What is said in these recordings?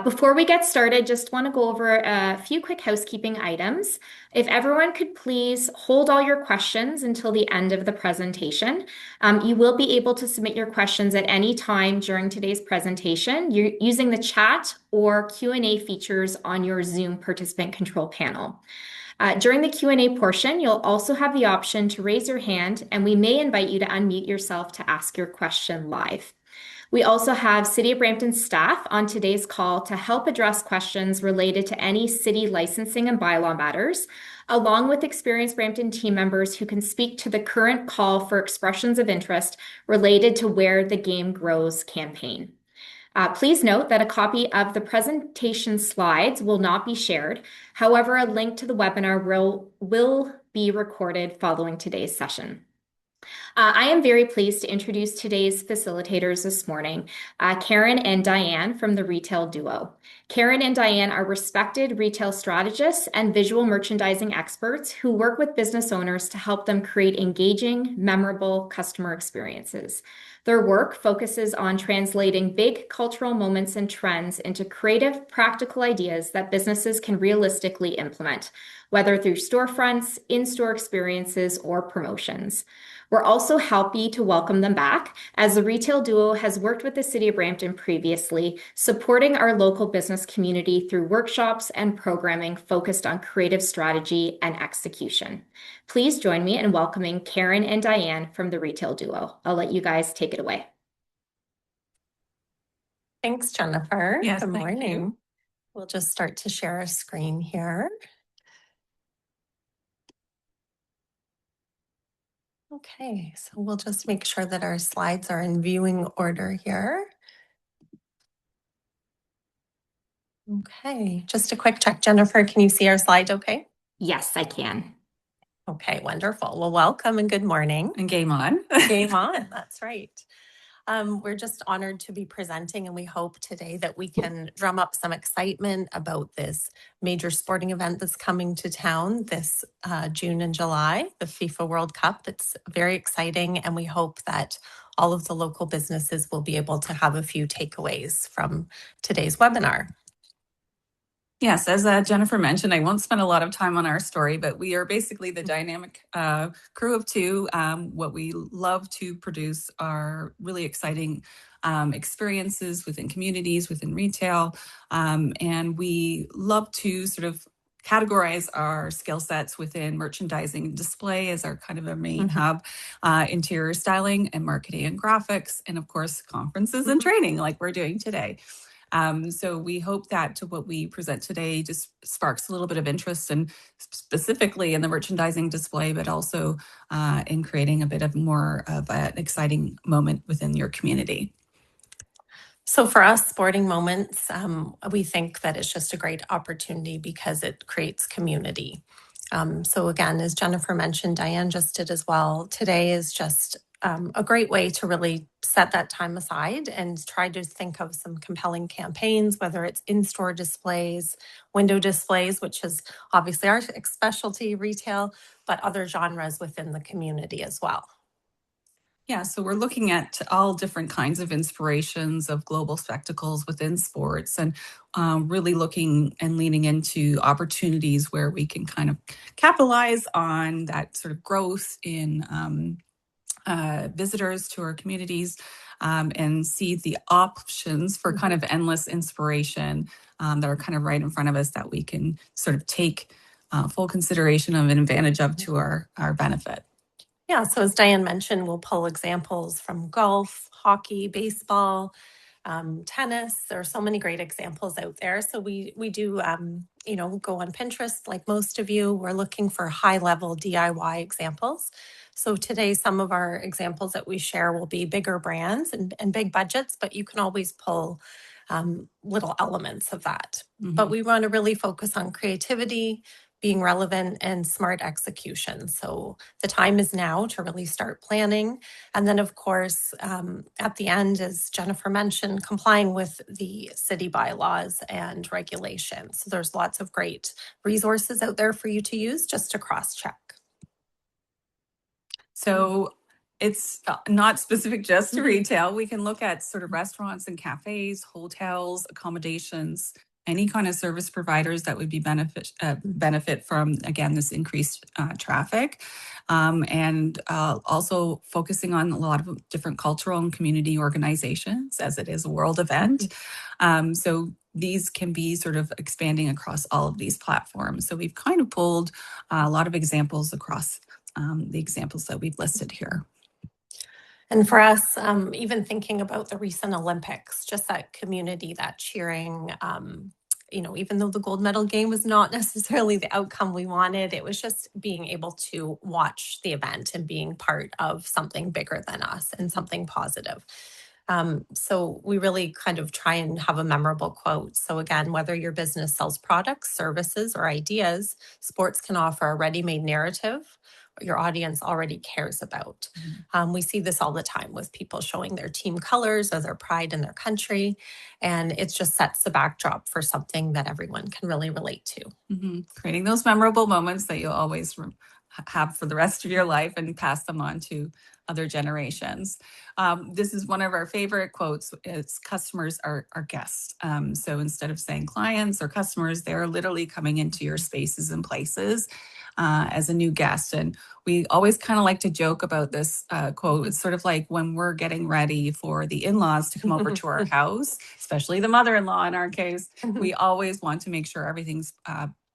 Before we get started, just want to go over a few quick housekeeping items. If everyone could please hold all your questions until the end of the presentation. You will be able to submit your questions at any time during today's presentation using the chat or Q&A features on your Zoom participant control panel. During the Q&A portion, you'll also have the option to raise your hand, and we may invite you to unmute yourself to ask your question live. We also have City of Brampton staff on today's call to help address questions related to any city licensing and bylaw matters, along with experienced Brampton team members who can speak to the current call for expressions of interest related to Where the Game Grows campaign. Please note that a copy of the presentation slides will not be shared. However, a link to the webinar will be recorded following today's session. I am very pleased to introduce today's facilitators this morning, Karen and Diane from the Retail Duo. Karen and Diane are respected retail strategists and visual merchandising experts who work with business owners to help them create engaging, memorable customer experiences. Their work focuses on translating big cultural moments and trends into creative, practical ideas that businesses can realistically implement, whether through storefronts, in-store experiences, or promotions. We're also happy to welcome them back, as the Retail Duo has worked with the City of Brampton previously, supporting our local business community through workshops and programming focused on creative strategy and execution. Please join me in welcoming Karen and Diane from the Retail Duo. I'll let you guys take it away. Thanks, Jennifer. Yes, Good thank morning. you. We'll just start to share a screen here. Okay, so we'll just make sure that our slides are in viewing order here. Okay, just a quick check. Jennifer, can you see our slide okay? Yes, I can. Okay, wonderful. Well, welcome and good morning. And game on. Game on, that's right. We're just honored to be presenting, and we hope today that we can drum up some excitement about this major sporting event that's coming to town this June and July, the FIFA World Cup. It's very exciting, and we hope that all of the local businesses will be able to have a few takeaways from today's webinar. Yes, as Jennifer mentioned, I won't spend a lot of time on our story, but we are basically the dynamic crew of two. What we love to produce are really exciting experiences within communities, within retail, and we love to sort of categorize our skill sets within merchandising and display as our kind of a main hub, interior styling and marketing and graphics, and of course, conferences and training like we're doing today. So we hope that what we present today just sparks a little bit of interest, and specifically in the merchandising display, but also in creating a bit of more of an exciting moment within your community. So for us, sporting moments, we think that it's just a great opportunity because it creates community. So again, as Jennifer mentioned, Diane just did as well, today is just a great way to really set that time aside and try to think of some compelling campaigns, whether it's in-store displays, window displays, which is obviously our specialty retail, but other genres within the community as well. Yeah, so we're looking at all different kinds of inspirations of global spectacles within sports, and really looking and leaning into opportunities where we can kind of capitalize on that sort of growth in visitors to our communities, and see the options for kind of endless inspiration that are kind of right in front of us that we can sort of take full consideration of and advantage of to our benefit. Yeah, so as Diane mentioned, we'll pull examples from golf, hockey, baseball, tennis. There are so many great examples out there. So we do, go on Pinterest like most of you. We're looking for high-level DIY examples. So today, some of our examples that we share will be bigger brands and big budgets, but you can always pull little elements of that. But we want to really focus on creativity, being relevant, and smart execution. So the time is now to really start planning. And then, of course, at the end, as Jennifer mentioned, complying with the city bylaws and regulations. So there's lots of great resources out there for you to use just to cross-check. So It's not specific just to Mhm. retail. We can look at sort of restaurants and cafes, hotels, accommodations, any kind of service providers that would be benefit from, again, this increased traffic. And also focusing on a lot of different cultural and community organizations, as it is a world event. So these can be sort of expanding across all of these platforms. So we've kind of pulled a lot of examples across the examples that we've listed here. And for us, even thinking about the recent Olympics, just that community, that cheering, even though the gold medal game was not necessarily the outcome we wanted, it was just being able to watch the event and being part of something bigger than us and something positive. So we really kind of try and have a memorable quote. So again, whether your business sells products, services, or ideas, sports can offer a ready-made narrative your audience already cares about. We see this all the time with people showing their team colors or their pride in their country, and it just sets the backdrop for something that everyone can really relate to. Creating those memorable moments that you'll always have for the rest of your life and pass them on to other generations. This is one of our favorite quotes. It's customers are guests. So instead of saying clients or customers, they're literally coming into your spaces and places as a new guest. And we always kind of like to joke about this quote. It's sort of like when we're getting ready for the in-laws to come over to our house, especially the mother-in-law in our case, we always want to make sure everything's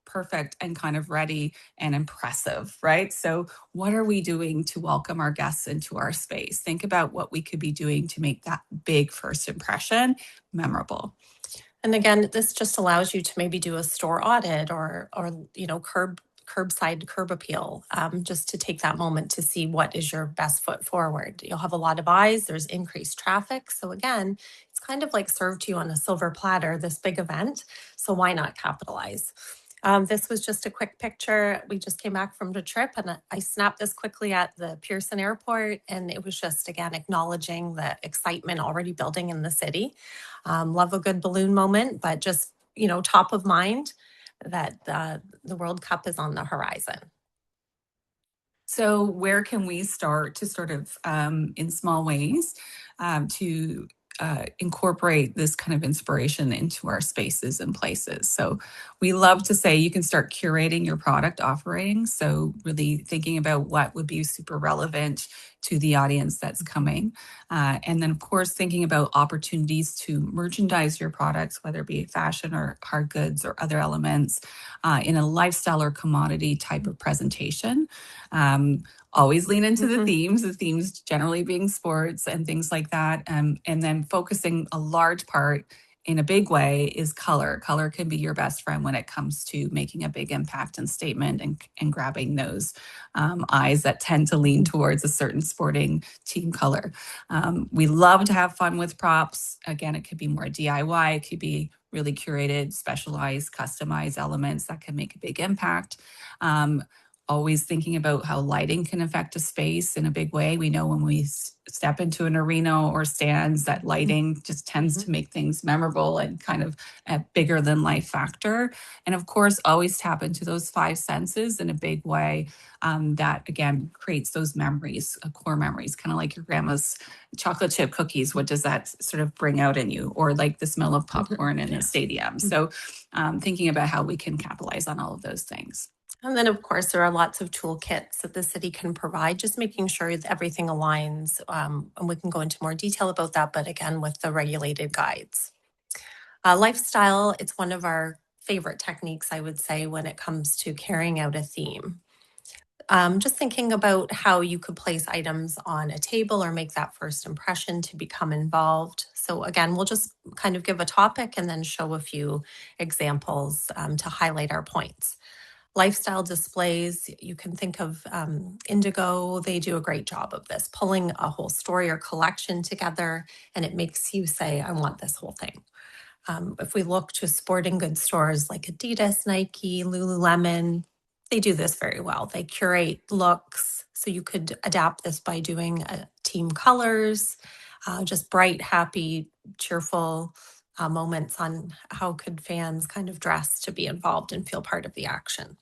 perfect and kind of ready and impressive, right? So what are we doing to welcome our guests into our space? Think about what we could be doing to make that big first impression memorable. And again, this just allows you to maybe do a store audit or curbside curb appeal, just to take that moment to see what is your best foot forward. You'll have a lot of eyes. There's increased traffic. So again, it's kind of like served to you on a silver platter, this big event. So why not capitalize? This was just a quick picture. We just came back from the trip and I snapped this quickly at the Pearson Airport. And it was just, again, acknowledging the excitement already building in the city. Love a good balloon moment, but just, top of mind that the World Cup is on the horizon. So where can we start to sort of, in small ways, to incorporate this kind of inspiration into our spaces and places? So we love to say you can start curating your product offerings. So really thinking about what would be super relevant to the audience that's coming. And then, of course, thinking about opportunities to merchandise your products, whether it be fashion or hard goods or other elements, in a lifestyle or commodity type of presentation. Always lean into the themes generally being sports and things like that. And then focusing a large part in a big way is color. Color can be your best friend when it comes to making a big impact and statement and grabbing those eyes that tend to lean towards a certain sporting team color. We love to have fun with props. Again, it could be more DIY. It could be really curated, specialized, customized elements that can make a big impact. Always thinking about how lighting can affect a space in a big way. We know when we step into an arena or stands that lighting just tends to make things memorable and kind of a bigger than life factor. And of course, always tap into those five senses in a big way. That again creates those memories, core memories, kind of like your grandma's chocolate chip cookies. What does that sort of bring out in you? Or like the smell of popcorn in a stadium. So thinking about how we can capitalize on all of those things. And then, of course, there are lots of toolkits that the city can provide, just making sure that everything aligns. And we can go into more detail about that, but again, with the regulated guides. Lifestyle, it's one of our favorite techniques, I would say, when it comes to carrying out a theme. Just thinking about how you could place items on a table or make that first impression to become involved. So again, we'll just kind of give a topic and then show a few examples to highlight our points. Lifestyle displays, you can think of Indigo. They do a great job of this, pulling a whole story or collection together, and it makes you say, I want this whole thing. If we look to sporting goods stores like Adidas, Nike, Lululemon, they do this very well. They curate looks. So you could adapt this by doing team colors, just bright, happy, cheerful moments on how could fans kind of dress to be involved and feel part of the action.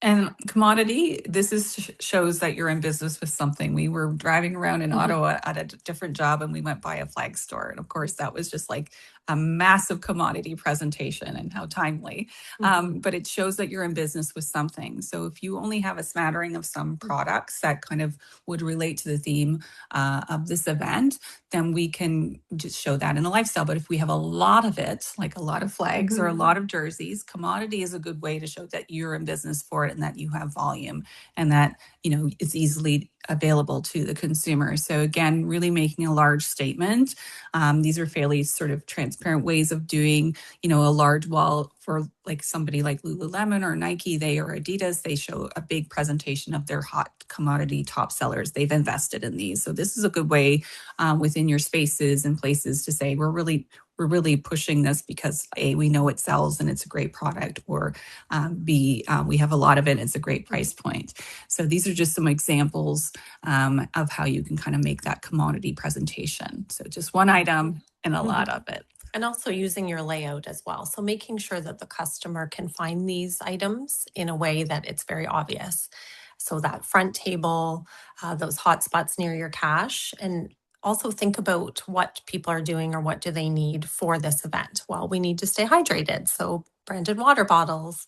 And commodity, this is shows that you're in business with something. We were driving around in Ottawa at a different job, and we went by a flag store. And of course, that was just like a massive commodity presentation, and how timely. But it shows that you're in business with something. So if you only have a smattering of some products that kind of would relate to the theme of this event, then we can just show that in a lifestyle. But if we have a lot of it, like a lot of flags or a lot of jerseys, commodity is a good way to show that you're in business for it and that you have volume and that, it's easily available to the consumer. So again, really making a large statement. These are fairly sort of transparent ways of doing, a large wall for like somebody like Lululemon or Nike, or Adidas, they show a big presentation of their hot commodity top sellers. They've invested in these. So this is a good way within your spaces and places to say, we're really pushing this because A, we know it sells and it's a great product, or B, we have a lot of it and it's a great price point. So these are just some examples of how you can kind of make that commodity presentation. So just one item and a lot of it. And also using your layout as well. So making sure that the customer can find these items in a way that it's very obvious. So that front table, those hot spots near your cash, and also think about what people are doing or what do they need for this event. Well, we need to stay hydrated. So branded water bottles,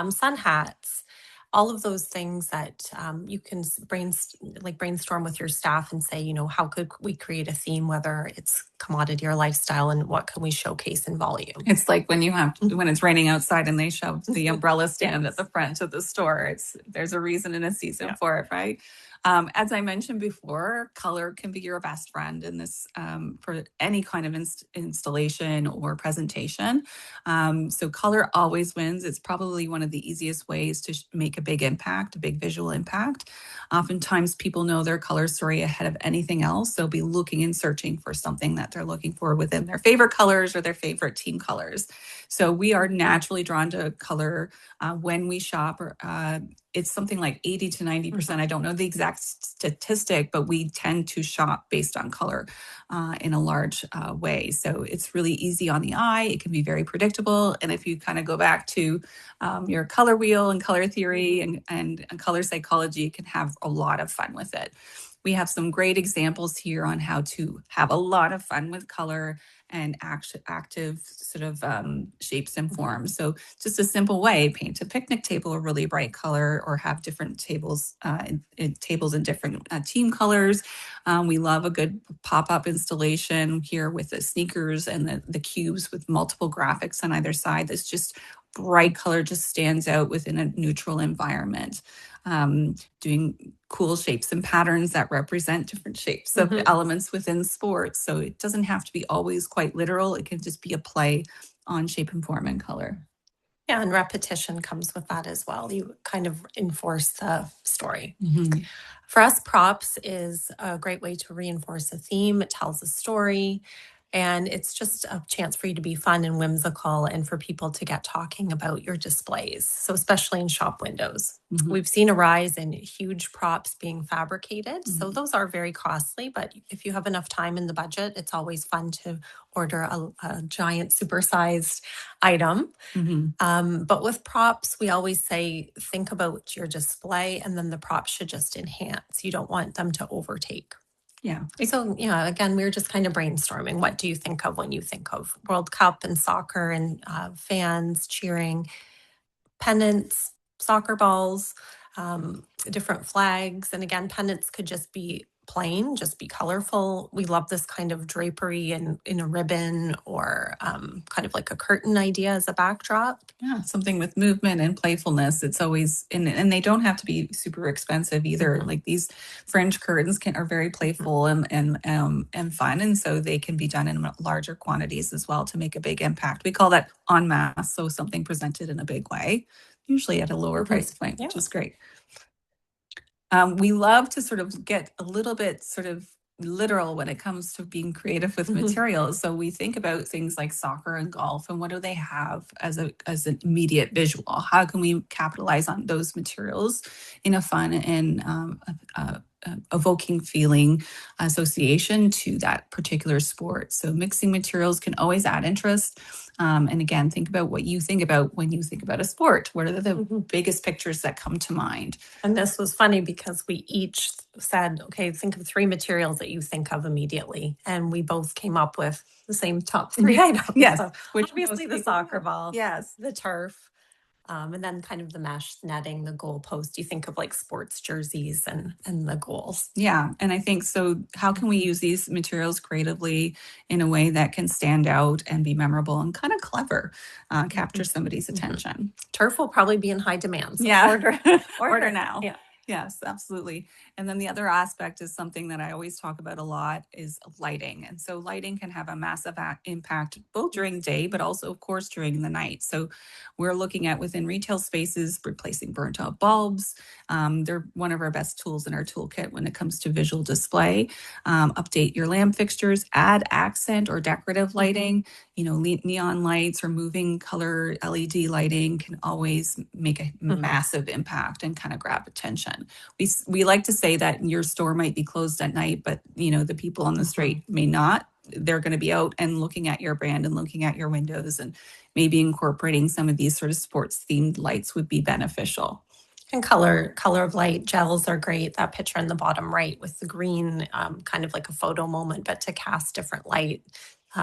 sun hats, all of those things that you can brainstorm with your staff and say, how could we create a theme, whether it's commodity or lifestyle, and what can we showcase in volume? It's like when when it's raining outside and they shove the umbrella stand at the front of the store. There's a reason and a season for it, right? As I mentioned before, color can be your best friend in this for any kind of installation or presentation. So color always wins. It's probably one of the easiest ways to make a big impact, a big visual impact. Oftentimes people know their color story ahead of anything else. They'll be looking and searching for something that they're looking for within their favorite colors or their favorite team colors. So we are naturally drawn to color when we shop. It's something like 80 to 90%. I don't know the exact statistic, but we tend to shop based on color in a large way. So it's really easy on the eye. It can be very predictable. And if you kind of go back to your color wheel and color theory and color psychology, you can have a lot of fun with it. We have some great examples here on how to have a lot of fun with color and active sort of shapes and forms. So just a simple way, paint a picnic table a really bright color, or have different tables in different team colors. We love a good pop-up installation here with the sneakers and the cubes with multiple graphics on either side. That's just bright color, just stands out within a neutral environment. Doing cool shapes and patterns that represent different shapes of elements within sports. So it doesn't have to be always quite literal. It can just be a play on shape and form and color. Yeah, and repetition comes with that as well. You kind of enforce the story. For us, props is a great way to reinforce a theme. It tells a story. And it's just a chance for you to be fun and whimsical and for people to get talking about your displays. So especially in shop windows. We've seen a rise in huge props being fabricated. So those are very costly, but if you have enough time in the budget, it's always fun to order a giant supersized item. But with props, we always say, think about your display, and then the props should just enhance. You don't want them to overtake. Yeah. So, again, we were just kind of brainstorming. What do you think of when you think of World Cup and soccer and fans cheering, pennants, soccer balls, different flags? And again, pennants could just be plain, just be colorful. We love this kind of drapery and in a ribbon, or kind of like a curtain idea as a backdrop. Yeah, something with movement and playfulness. It's always, and they don't have to be super expensive either. Like these fringe curtains are very playful and fun, and so they can be done in larger quantities as well to make a big impact. We call that en masse, so something presented in a big way, usually at a lower price point, which is great. We love to sort of get a little bit sort of literal when it comes to being creative with materials. So we think about things like soccer and golf, and what do they have as an immediate visual? How can we capitalize on those materials in a fun and evoking feeling association to that particular sport? So mixing materials can always add interest. And again, think about what you think about when you think about a sport. What are the Mhm. biggest pictures that come to mind? And this was funny because we each said, okay, think of 3 materials that you think of immediately. And we both came up with the same top 3 items. Yes, So which obviously most the people soccer have. ball, Yes. the turf, and then kind of the mesh netting, the goal post. You think of like sports jerseys and the goals. Yeah, and I think so. How can we use these materials creatively in a way that can stand out and be memorable and kind of clever, capture somebody's attention? Turf will probably be in high demand. So Yeah, order now. Yeah. Yes, absolutely. And then the other aspect is something that I always talk about a lot is lighting. And so lighting can have a massive impact both during day, but also, of course, during the night. So we're looking at within retail spaces, replacing burnt out bulbs. They're one of our best tools in our toolkit when it comes to visual display. Update your lamp fixtures, add accent or decorative lighting. You know, neon lights or moving color LED lighting can always make a massive impact and kind of grab attention. We like to say that your store might be closed at night, but you know, the people on the street may not. They're going to be out and looking at your brand and looking at your windows, and maybe incorporating some of these sort of sports themed lights would be beneficial. And color of light gels are great. That picture in the bottom right with the green, kind of like a photo moment, but to cast different light.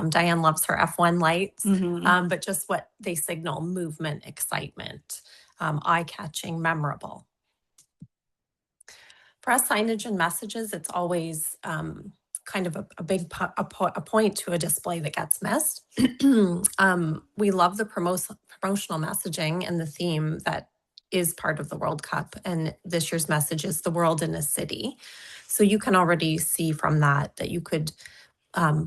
Diane loves her F1 lights, but just what they signal: movement, excitement, eye-catching, memorable. For us, signage and messages, it's always kind of a big a point to a display that gets missed. We love the promotional messaging and the theme that is part of the World Cup. And this year's message is the world in a city. So you can already see from that you could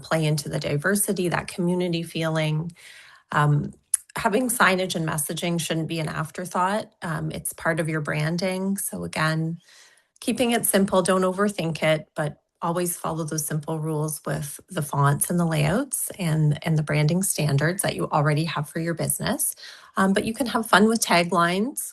play into the diversity, that community feeling. Having signage and messaging shouldn't be an afterthought. It's part of your branding. So again, keeping it simple, don't overthink it, but always follow those simple rules with the fonts and the layouts and the branding standards that you already have for your business. But you can have fun with taglines.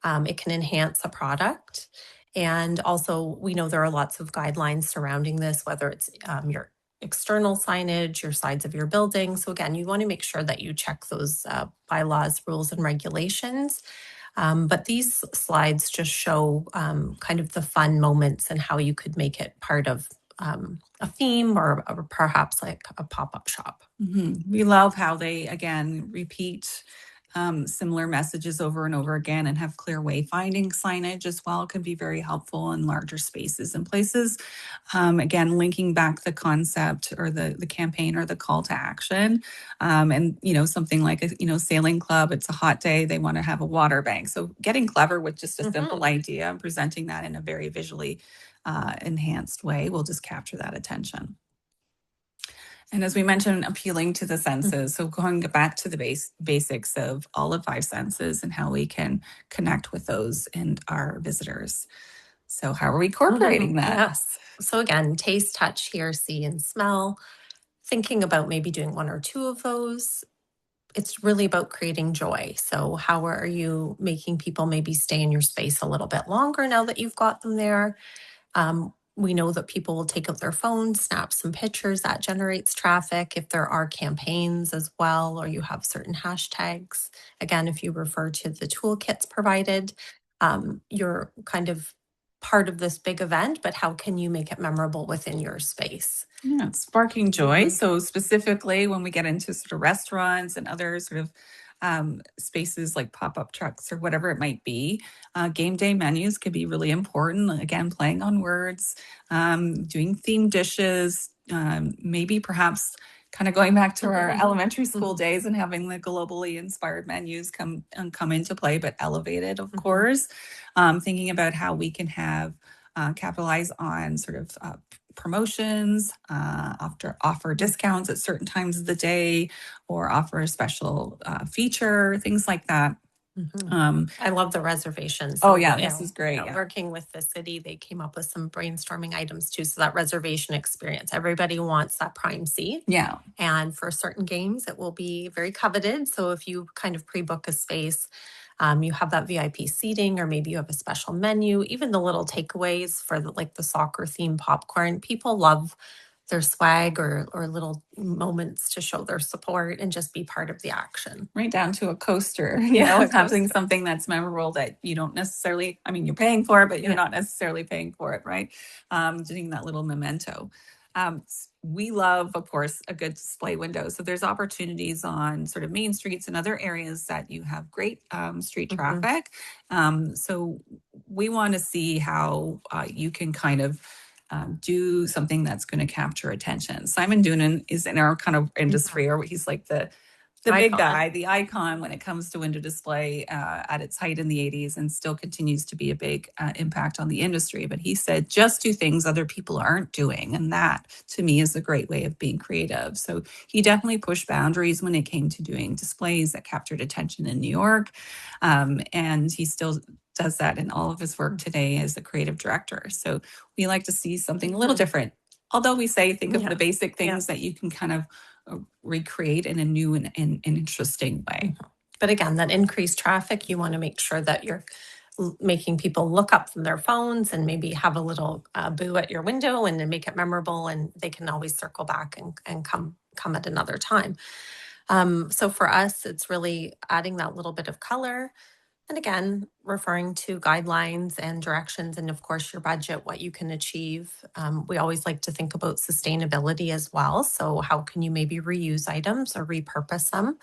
It can enhance a product. And also, we know there are lots of guidelines surrounding this, whether it's your external signage, your sides of your building. So again, you want to make sure that you check those bylaws, rules, and regulations. But these slides just show kind of the fun moments and how you could make it part of a theme or perhaps like a pop-up shop. We love how they, again, repeat similar messages over and over again and have clear wayfinding signage as well can be very helpful in larger spaces and places. Again, linking back the concept or the campaign or the call to action. And, you know, something like, sailing club, it's a hot day, they want to have a water bank. So getting clever with just a simple idea and presenting that in a very visually enhanced way will just capture that attention. And as we mentioned, appealing to the senses. So going back to the basics of all of 5 senses and how we can connect with those and our visitors. So how are we incorporating that? Yes. So again, taste, touch, hear, see, and smell. Thinking about maybe doing 1 or 2 of those. It's really about creating joy. So how are you making people maybe stay in your space a little bit longer now that you've got them there? We know that people will take out their phones, snap some pictures. That generates traffic. If there are campaigns as well, or you have certain hashtags, again, if you refer to the toolkits provided, you're kind of part of this big event, but how can you make it memorable within your space? Yeah, it's sparking joy. So specifically when we get into sort of restaurants and other sort of spaces like pop-up trucks or whatever it might be, game day menus could be really important. Again, playing on words, doing themed dishes, maybe perhaps kind of going back to our elementary school days and having the globally inspired menus come into play, but elevated, of course. Thinking about how we can have capitalize on sort of promotions, offer discounts at certain times of the day, or offer a special feature, things like that. I love the reservations. Oh yeah, this is great. Yeah. Working with the city, they came up with some brainstorming items too. So that reservation experience, everybody wants that prime seat. Yeah. And for certain games, it will be very coveted. So if you kind of pre-book a space, you have that VIP seating, or maybe you have a special menu, even the little takeaways for like the soccer theme popcorn. People love their swag or little moments to show their support and just be part of the action. Right down to a coaster, Yeah, having something that's memorable that you don't necessarily, I mean, you're paying for it, but you're not necessarily paying for it, right? Doing that little memento. We love, of course, a good display window. So there's opportunities on sort of main streets and other areas that you have great street traffic. So we want to see how you can kind of do something that's going to capture attention. Simon Doonan is in our kind of industry, or he's like the big guy, the icon when it comes to window display at its height in the 80s, and still continues to be a big impact on the industry. But he said, just do things other people aren't doing. And that, to me, is a great way of being creative. So he definitely pushed boundaries when it came to doing displays that captured attention in New York. And he still does that in all of his work today as a creative director. So we like to see something a little different. Although we say, think of the basic things that you can kind of recreate in a new and interesting way. But again, that increased traffic, you want to make sure that you're making people look up from their phones and maybe have a little boo at your window and then make it memorable, and they can always circle back and come at another time. So for us, it's really adding that little bit of color. And again, referring to guidelines and directions, and of course, your budget, what you can achieve. We always like to think about sustainability as well. So, how can you maybe reuse items or repurpose them?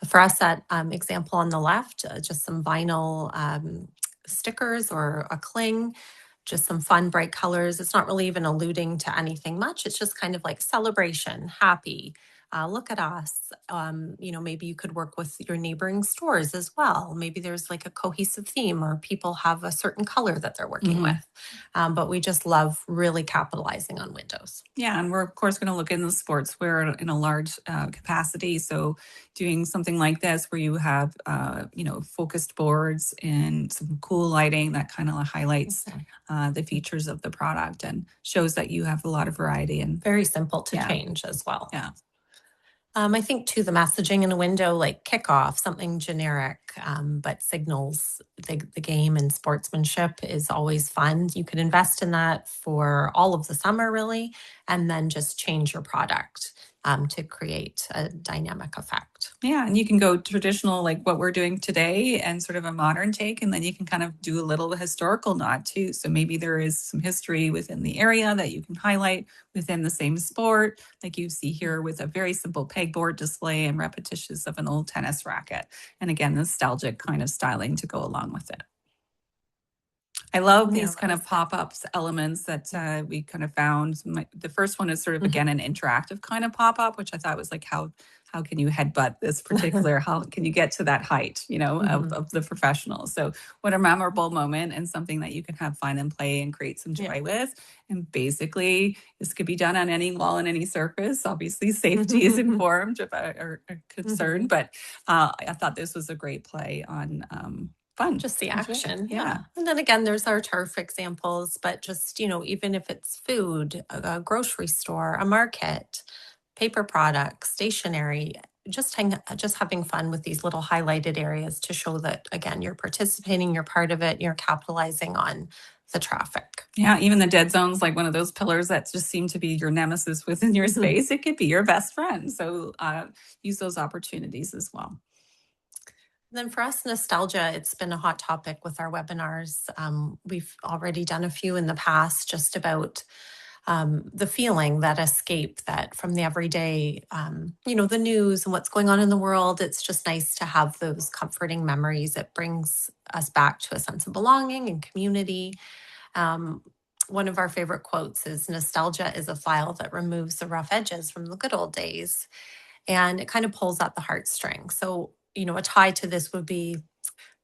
For us, that example on the left, just some vinyl stickers or a cling, just some fun, bright colors. It's not really even alluding to anything much. It's just kind of like celebration, happy. Look at us. Maybe you could work with your neighboring stores as well. Maybe there's like a cohesive theme, or people have a certain color that they're working with. But we just love really capitalizing on windows. Yeah, and we're of course going to look in the sportswear in a large capacity. So doing something like this where you have focused boards and some cool lighting that kind of highlights the features of the product and shows that you have a lot of variety, and very simple to change as well. Yeah. I think too, the messaging in a window, like kickoff, something generic, but signals the game and sportsmanship, is always fun. You could invest in that for all of the summer, really, and then just change your product to create a dynamic effect. Yeah, and you can go traditional, like what we're doing today, and sort of a modern take, and then you can kind of do a little historical nod too. So maybe there is some history within the area that you can highlight within the same sport, like you see here with a very simple pegboard display and repetitions of an old tennis racket. And again, nostalgic kind of styling to go along with it. I love these kind of pop-ups elements that we kind of found. The first one is sort of, again, an interactive kind of pop-up, which I thought was like, how can you headbutt this particular, how can you get to that height, of the professional? So what a memorable moment, and something that you can have fun and play and create some joy with. And basically, this could be done on any wall and any surface. Obviously, safety is informed or concerned, but I thought this was a great play on fun. Just the action. Yeah. And then again, there's our turf examples, but just, even if it's food, a grocery store, a market, paper products, stationery, just having fun with these little highlighted areas to show that, again, you're participating, you're part of it, you're capitalizing on the traffic. Yeah, even the dead zones, like one of those pillars that just seem to be your nemesis within your space, it could be your best friend. So use those opportunities as well. Then for us, nostalgia, it's been a hot topic with our webinars. We've already done a few in the past, just about the feeling, that escape, that from the everyday, the news and what's going on in the world. It's just nice to have those comforting memories. It brings us back to a sense of belonging and community. One of our favorite quotes is, "Nostalgia is a file that removes the rough edges from the good old days." And it kind of pulls at the heartstrings. So, a tie to this would be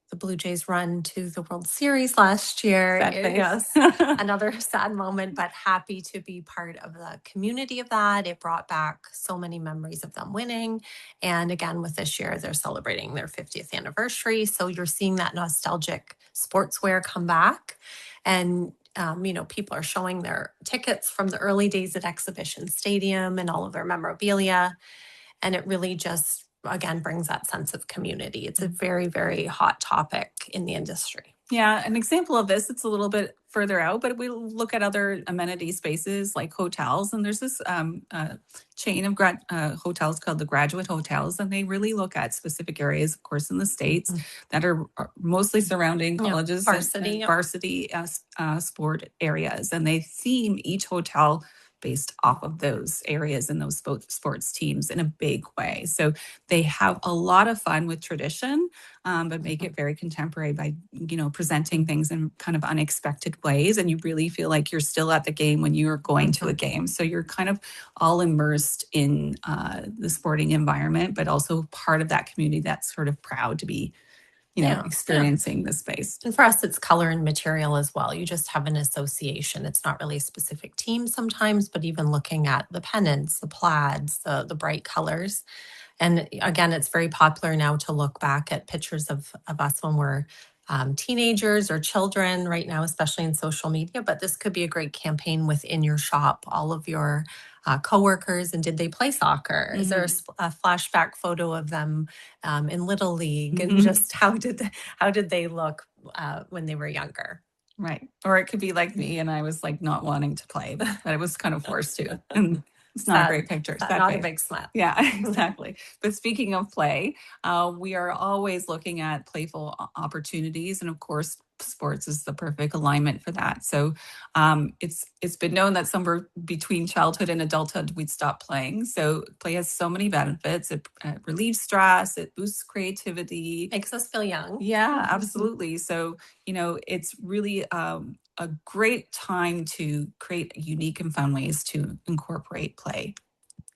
the Blue Jays run to the World Series last year. Yes, another sad moment, but happy to be part of the community of that. It brought back so many memories of them winning. And again, with this year, they're celebrating their 50th anniversary. So you're seeing that nostalgic sportswear come back. And people are showing their tickets from the early days at Exhibition Stadium and all of their memorabilia. And it really just, again, brings that sense of community. It's a very, very hot topic in the industry. Yeah, an example of this, it's a little bit further out, but we look at other amenity spaces like hotels. And there's this chain of hotels called the Graduate Hotels, and they really look at specific areas, of course, in the States that are mostly surrounding colleges, varsity, and varsity sport areas. And they theme each hotel based off of those areas and those sports teams in a big way. So they have a lot of fun with tradition, but make it very contemporary by, presenting things in kind of unexpected ways. And you really feel like you're still at the game when you are going to a game. So you're kind of all immersed in the sporting environment, but also part of that community that's sort of proud to be experiencing the space. And for us, it's color and material as well. You just have an association. It's not really a specific team sometimes, but even looking at the pennants, the plaids, the bright colors. And again, it's very popular now to look back at pictures of us when we're teenagers or children right now, especially in social media. But this could be a great campaign within your shop, all of your coworkers, and did they play soccer? Is there a flashback photo of them in Little League, and just how did they look when they were younger? Right. Or it could be like me, and I was like not wanting to play, but I was kind of forced to. And it's not a great picture. Not a big smile. Yeah, exactly. But speaking of play, we are always looking at playful opportunities, and of course, sports is the perfect alignment for that. So it's been known that somewhere between childhood and adulthood, we'd stop playing. So play has so many benefits. It relieves stress. It boosts creativity. Makes us feel young. Yeah, absolutely. So, it's really a great time to create unique and fun ways to incorporate play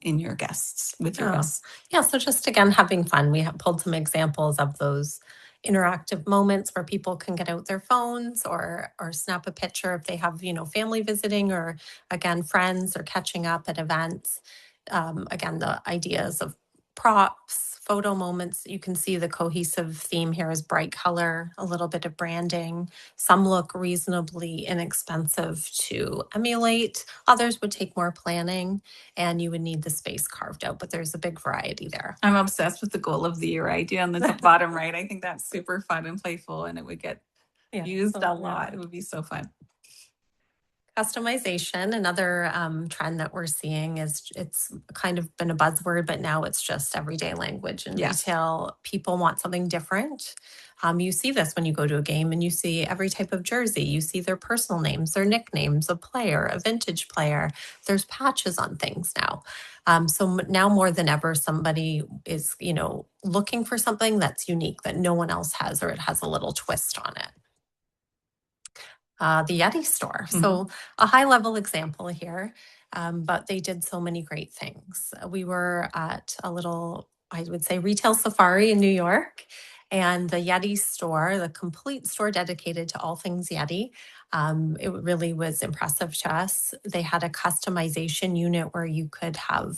in your guests, with your guests. Yeah, so just again, having fun. We have pulled some examples of those interactive moments where people can get out their phones or snap a picture if they have, family visiting, or again, friends, or catching up at events. Again, the ideas of props, photo moments. You can see the cohesive theme here is bright color, a little bit of branding. Some look reasonably inexpensive to emulate. Others would take more planning, and you would need the space carved out, but there's a big variety there. I'm obsessed with the goal of the year idea on the bottom right. I think that's super fun and playful, and it would get used a lot. It would be so fun. Customization, another trend that we're seeing, is it's kind of been a buzzword, but now it's just everyday language in retail. People want something different. You see this when you go to a game and you see every type of jersey. You see their personal names, their nicknames, a player, a vintage player. There's patches on things now. So now more than ever, somebody is, looking for something that's unique that no one else has, or it has a little twist on it. The Yeti store. So a high level example here, but they did so many great things. We were at a little, I would say, retail safari in New York, and the Yeti store, the complete store dedicated to all things Yeti. It really was impressive to us. They had a customization unit where you could have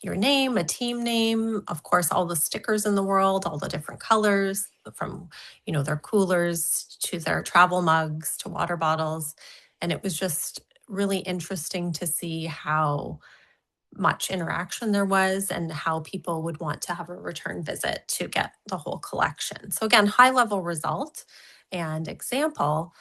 your name, a team name, of course, all the stickers in the world, all the different colors, from their coolers to their travel mugs to water bottles. And it was just really interesting to see how much interaction there was and how people would want to have a return visit to get the whole collection. So again, high level result and example,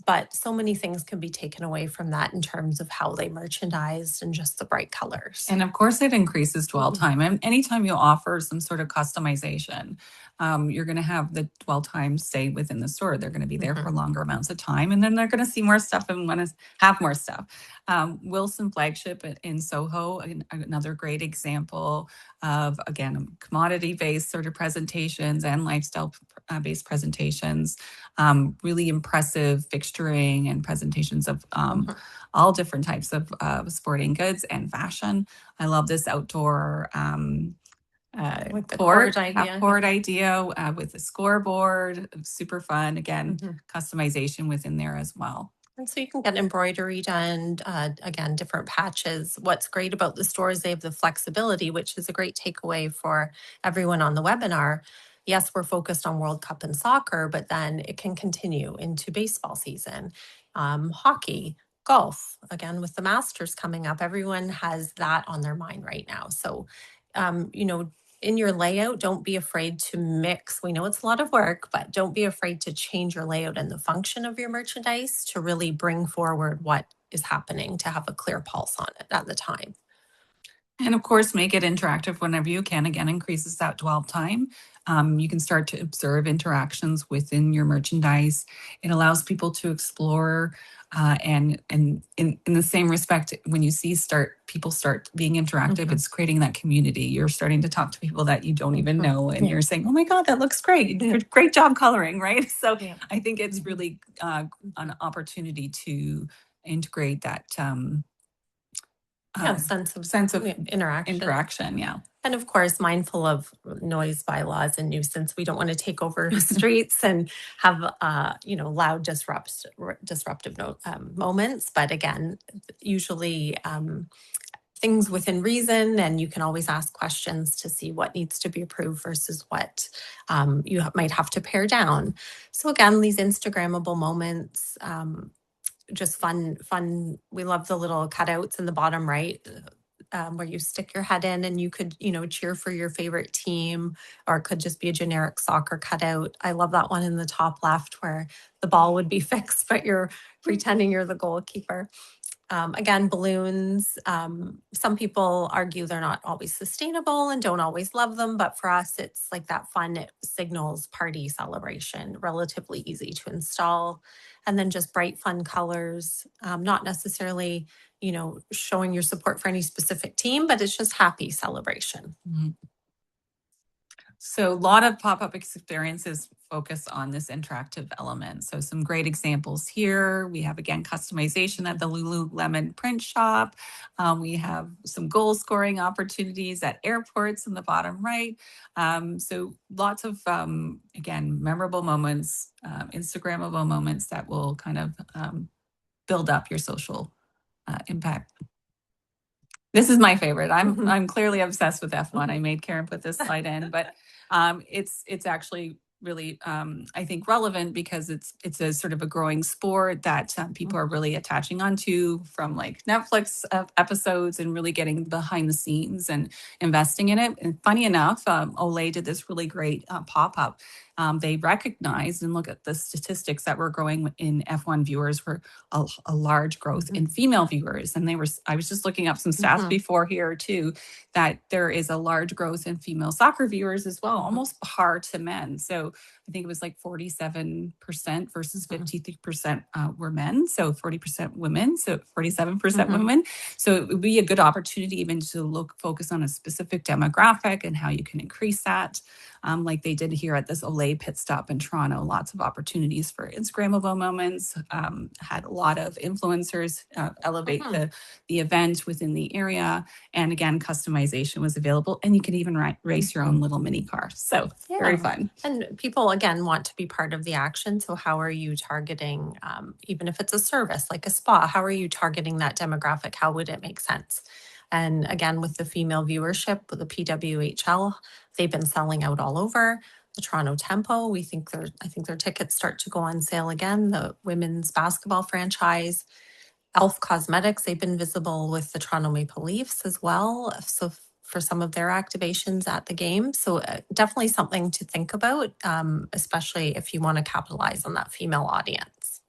but so many things can be taken away from that in terms of how they merchandised and just the bright colors. And of course, it increases dwell time. And anytime you offer some sort of customization, you're going to have the dwell time stay within the store. They're going to be there for longer amounts of time, and then they're going to see more stuff and want to have more stuff. Wilson Flagship in Soho, another great example of, again, commodity-based sort of presentations and lifestyle-based presentations. Really impressive fixturing and presentations of all different types of sporting goods and fashion. I love this outdoor with the court idea with the scoreboard. Super fun. Again, customization within there as well. And so you can get embroidery done, again, different patches. What's great about the store is they have the flexibility, which is a great takeaway for everyone on the webinar. Yes, we're focused on World Cup and soccer, but then it can continue into baseball season, hockey, golf. Again, with the Masters coming up, everyone has that on their mind right now. So, in your layout, don't be afraid to mix. We know it's a lot of work, but don't be afraid to change your layout and the function of your merchandise to really bring forward what is happening, to have a clear pulse on it at the time. And of course, make it interactive whenever you can. Again, increases that dwell time. You can start to observe interactions within your merchandise. It allows people to explore, and in the same respect, when you see people start being interactive, it's creating that community. You're starting to talk to people that you don't even know, and you're saying, "Oh my God, that looks great! Great job coloring!" Right? So I think it's really an opportunity to integrate that. Sense of interaction. Yeah. And of course, mindful of noise bylaws and nuisance. We don't want to take over streets and have, loud disruptive moments. But again, usually things within reason, and you can always ask questions to see what needs to be approved versus what you might have to pare down. So again, these Instagrammable moments, just fun. We love the little cutouts in the bottom right, where you stick your head in and you could, cheer for your favorite team, or it could just be a generic soccer cutout. I love that one in the top left where the ball would be fixed, but you're pretending you're the goalkeeper. Again, balloons. Some people argue they're not always sustainable and don't always love them, but for us, it's like that fun. It signals party celebration, relatively easy to install. And then just bright, fun colors, not necessarily, showing your support for any specific team, but it's just happy celebration. Mm-hmm. So a lot of pop-up experiences focus on this interactive element. So some great examples here. We have, again, customization at the Lululemon print shop. We have some goal scoring opportunities at airports in the bottom right. So lots of, again, memorable moments, Instagrammable moments that will kind of build up your social impact. This is my favorite. I'm clearly obsessed with F1. I made Karen put this slide in, but it's actually really I think relevant because it's a sort of a growing sport that people are really attaching onto, from like Netflix episodes, and really getting behind the scenes and investing in it. And funny enough, Olay did this really great pop-up. They recognized and look at the statistics that were growing in F1 viewers were a large growth in female viewers. And I was just looking up some stats before here too, that there is a large growth in female soccer viewers as well, almost par to men. So I think it was like 47% versus 53% were men. So 40% women, so 47% women. So it would be a good opportunity even to focus on a specific demographic and how you can increase that. Like they did here at this Olay pit stop in Toronto, lots of opportunities for Instagrammable moments, had a lot of influencers elevate the event within the area. And again, customization was available, and you could even race your own little mini car. So very fun. And people, again, want to be part of the action. So how are you targeting, even if it's a service like a spa, how are you targeting that demographic? How would it make sense? And again, with the female viewership, with the PWHL, they've been selling out all over. The Toronto Tempo, I think their tickets start to go on sale again. The women's basketball franchise, Elf Cosmetics, they've been visible with the Toronto Maple Leafs as well. So for some of their activations at the game. So definitely something to think about, especially if you want to capitalize on that female audience.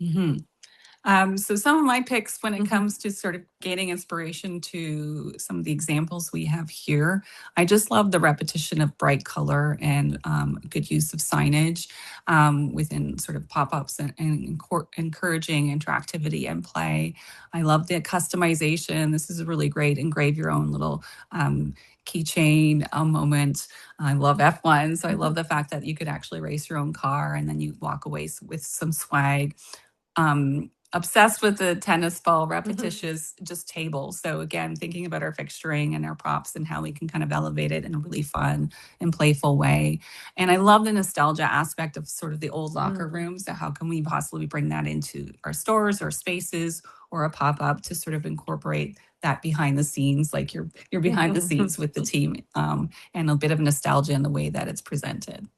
So some of my picks when it comes to sort of gaining inspiration to some of the examples we have here, I just love the repetition of bright color and good use of signage within sort of pop-ups and encouraging interactivity and play. I love the customization. This is a really great engrave your own little keychain moment. I love F1, so I love the fact that you could actually race your own car and then you walk away with some swag. Obsessed with the tennis ball repetitious just table. So again, thinking about our fixturing and our props and how we can kind of elevate it in a really fun and playful way. And I love the nostalgia aspect of sort of the old locker room. So how can we possibly bring that into our stores or spaces or a pop-up to sort of incorporate that behind the scenes, like you're behind the scenes with the team, and a bit of nostalgia in the way that it's presented.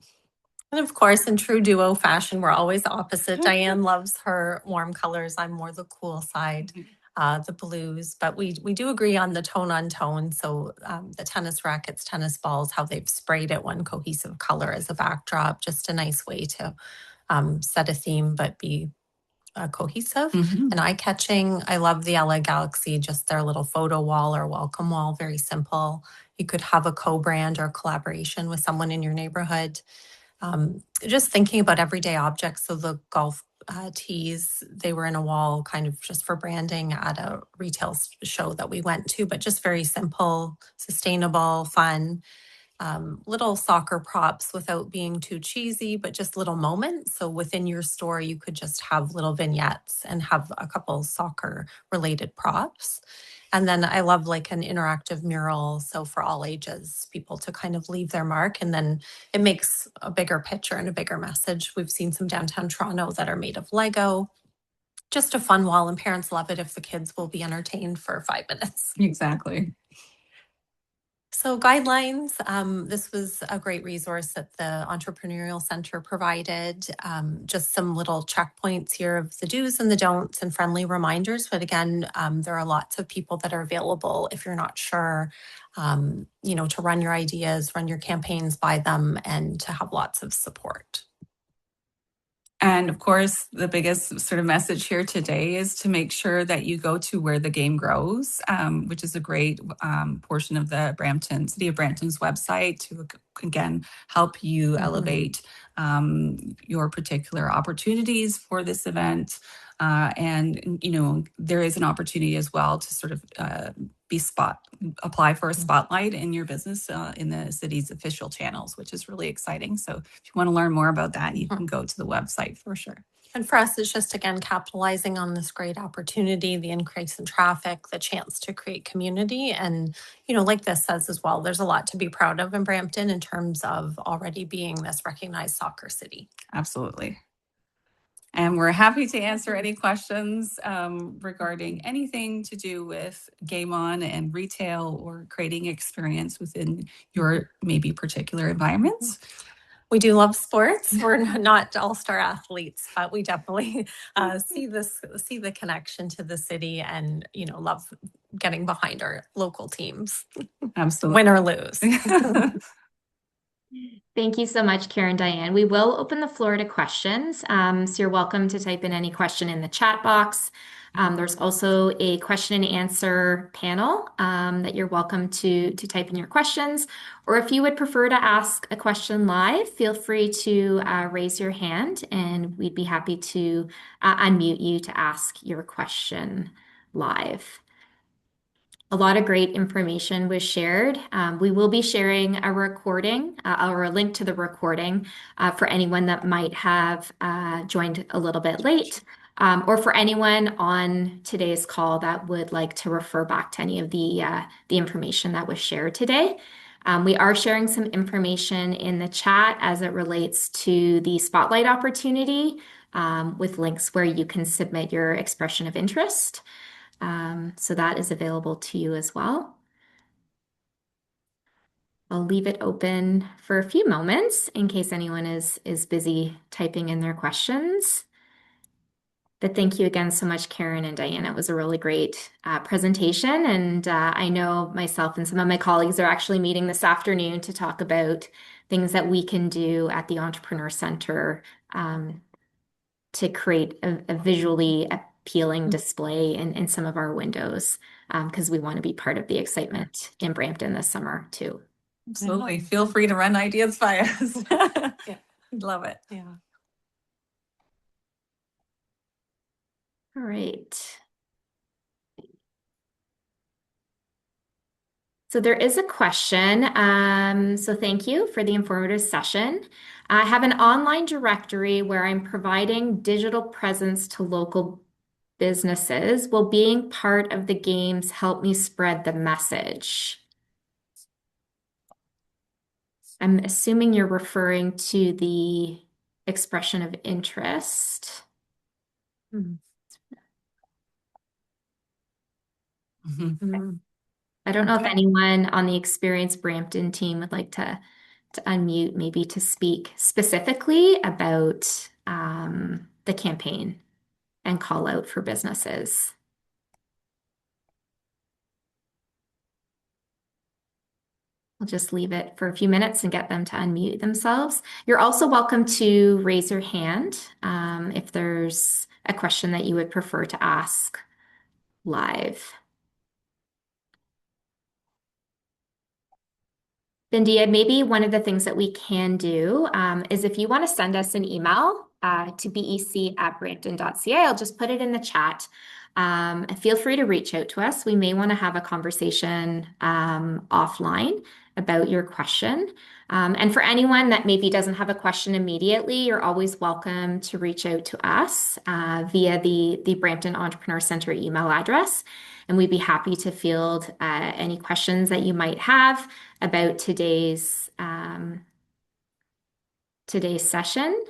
And of course, in true duo fashion, we're always opposite. Diane loves her warm colors. I'm more the cool side. the blues, but we do agree on the tone on tone. So the tennis rackets, tennis balls, how they've sprayed it one cohesive color as a backdrop, just a nice way to set a theme, but be cohesive Mhm. and eye-catching. I love the LA Galaxy, just their little photo wall or welcome wall, very simple. You could have a co-brand or collaboration with someone in your neighborhood. Just thinking about everyday objects. So the golf tees, they were in a wall kind of just for branding at a retail show that we went to, but just very simple, sustainable, fun. Little soccer props without being too cheesy, but just little moments. So within your store, you could just have little vignettes and have a couple soccer related props. And then I love like an interactive mural. So for all ages, people to kind of leave their mark, and then it makes a bigger picture and a bigger message. We've seen some downtown Toronto that are made of Lego. Just a fun wall, and parents love it if the kids will be entertained for 5 minutes. Exactly. So guidelines, this was a great resource that the Entrepreneurial Centre provided. Just some little checkpoints here of the do's and the don'ts and friendly reminders. But again, there are lots of people that are available if you're not sure, to run your ideas, run your campaigns by them, and to have lots of support. And of course, the biggest sort of message here today is to make sure that you go to where the game grows, which is a great portion of the City of Brampton's website to, again, help you elevate your particular opportunities for this event. And, there is an opportunity as well to sort of apply for a spotlight in your business in the city's official channels, which is really exciting. So if you want to learn more about that, you can go to the website for sure. And for us, it's just, again, capitalizing on this great opportunity, the increase in traffic, the chance to create community. And, like this says as well, there's a lot to be proud of in Brampton in terms of already being this recognized soccer city. Absolutely. And we're happy to answer any questions regarding anything to do with Game On and retail or creating experience within your maybe particular environments. We do love sports. We're not all-star athletes, but we definitely see the connection to the city, and love getting behind our local teams. Absolutely. Win or lose. Thank you so much, Karen, Diane. We will open the floor to questions. So you're welcome to type in any question in the chat box. There's also a question and answer panel that you're welcome to type in your questions. Or if you would prefer to ask a question live, feel free to raise your hand and we'd be happy to unmute you to ask your question live. A lot of great information was shared. We will be sharing a recording or a link to the recording for anyone that might have joined a little bit late, or for anyone on today's call that would like to refer back to any of the information that was shared today. We are sharing some information in the chat as it relates to the spotlight opportunity with links where you can submit your expression of interest. So that is available to you as well. I'll leave it open for a few moments in case anyone is busy typing in their questions. But thank you again so much, Karen and Diana. It was a really great presentation. And I know myself and some of my colleagues are actually meeting this afternoon to talk about things that we can do at the Entrepreneur Centre to create a visually appealing display in some of our windows because we want to be part of the excitement in Brampton this summer too. Absolutely. Feel free to run ideas by us. Yeah. Love it. Yeah. All right. So there is a question. So thank you for the informative session. I have an online directory where I'm providing digital presence to local businesses. Will being part of the games help me spread the message? I'm assuming you're referring to the expression of interest. Mhm. I don't know if Okay. anyone on the Experience Brampton team would like to unmute, maybe to speak specifically about the campaign and call out for businesses. We'll just leave it for a few minutes and get them to unmute themselves. You're also welcome to raise your hand if there's a question that you would prefer to ask live. Bindia, maybe one of the things that we can do is if you want to send us an email to bec@brampton.ca, I'll just put it in the chat. Feel free to reach out to us. We may want to have a conversation offline about your question. And for anyone that maybe doesn't have a question immediately, you're always welcome to reach out to us via the Brampton Entrepreneur Centre email address. And we'd be happy to field any questions that you might have about today's session.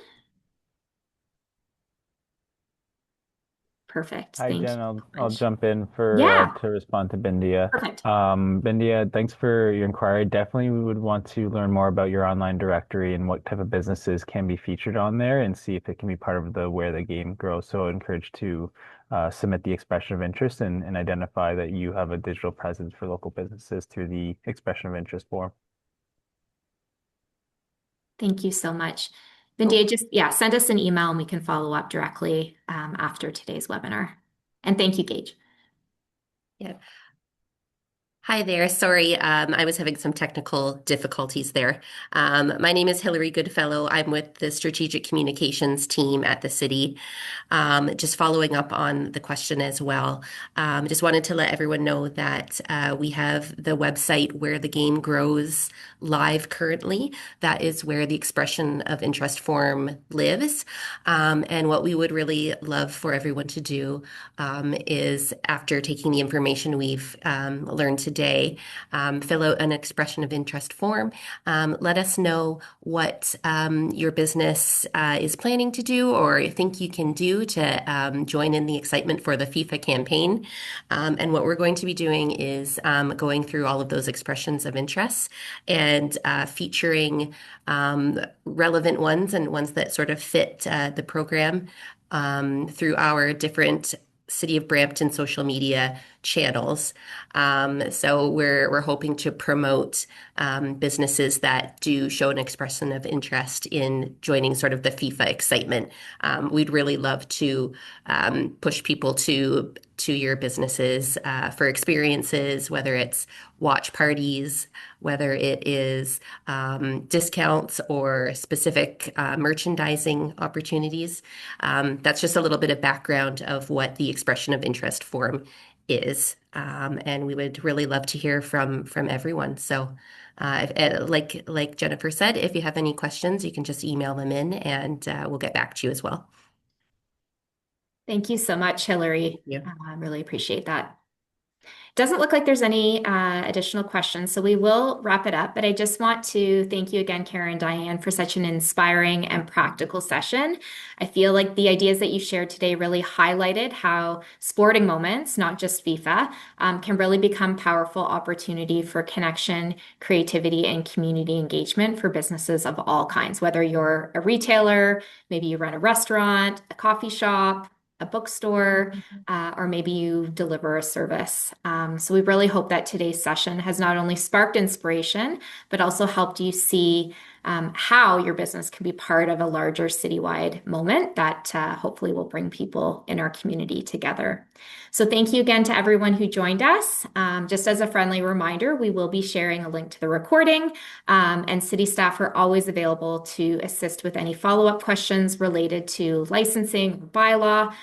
Perfect. Hi, Thank Jen. you. I'll jump in for Yeah, to respond to Bindia. perfect. Bindia, thanks for your inquiry. Definitely, we would want to learn more about your online directory and what type of businesses can be featured on there, and see if it can be part of the where the game grows. So, I encourage to submit the expression of interest and identify that you have a digital presence for local businesses through the expression of interest form. Thank you so much. Bindia, just send us an email and we can follow up directly after today's webinar. And thank you, Gage. Yeah. Hi there. Sorry, I was having some technical difficulties there. My name is Hilary Goodfellow. I'm with the Strategic Communications team at the city. Just following up on the question as well. Just wanted to let everyone know that we have the website Where the Game Grows live currently. That is where the expression of interest form lives. And what we would really love for everyone to do is, after taking the information we've learned today, fill out an expression of interest form. Let us know what your business is planning to do or think you can do to join in the excitement for the FIFA campaign. And what we're going to be doing is going through all of those expressions of interest and featuring relevant ones and ones that sort of fit the program through our different City of Brampton social media channels. So we're hoping to promote businesses that do show an expression of interest in joining sort of the FIFA excitement. We'd really love to push people to your businesses for experiences, whether it's watch parties, whether it is discounts or specific merchandising opportunities. That's just a little bit of background of what the expression of interest form is. And we would really love to hear from everyone. So like Jennifer said, if you have any questions, you can just email them in and we'll get back to you as well. Thank you so much, Hilary. Thank you. I really appreciate that. Doesn't look like there's any additional questions, so we will wrap it up. But I just want to thank you again, Karen and Diane, for such an inspiring and practical session. I feel like the ideas that you shared today really highlighted how sporting moments, not just FIFA, can really become powerful opportunity for connection, creativity, and community engagement for businesses of all kinds, whether you're a retailer, maybe you run a restaurant, a coffee shop, a bookstore, or maybe you deliver a service. So we really hope that today's session has not only sparked inspiration, but also helped you see how your business can be part of a larger citywide moment that hopefully will bring people in our community together. So thank you again to everyone who joined us. Just as a friendly reminder, we will be sharing a link to the recording, and city staff are always available to assist with any follow-up questions related to licensing or bylaw.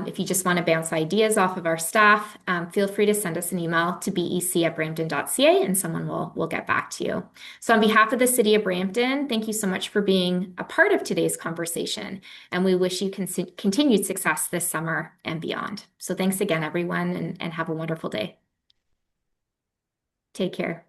If you just want to bounce ideas off of our staff, feel free to send us an email to bec@brampton.ca and someone will get back to you. So on behalf of the City of Brampton, thank you so much for being a part of today's conversation, and we wish you continued success this summer and beyond. So thanks again, everyone, and have a wonderful day. Take care.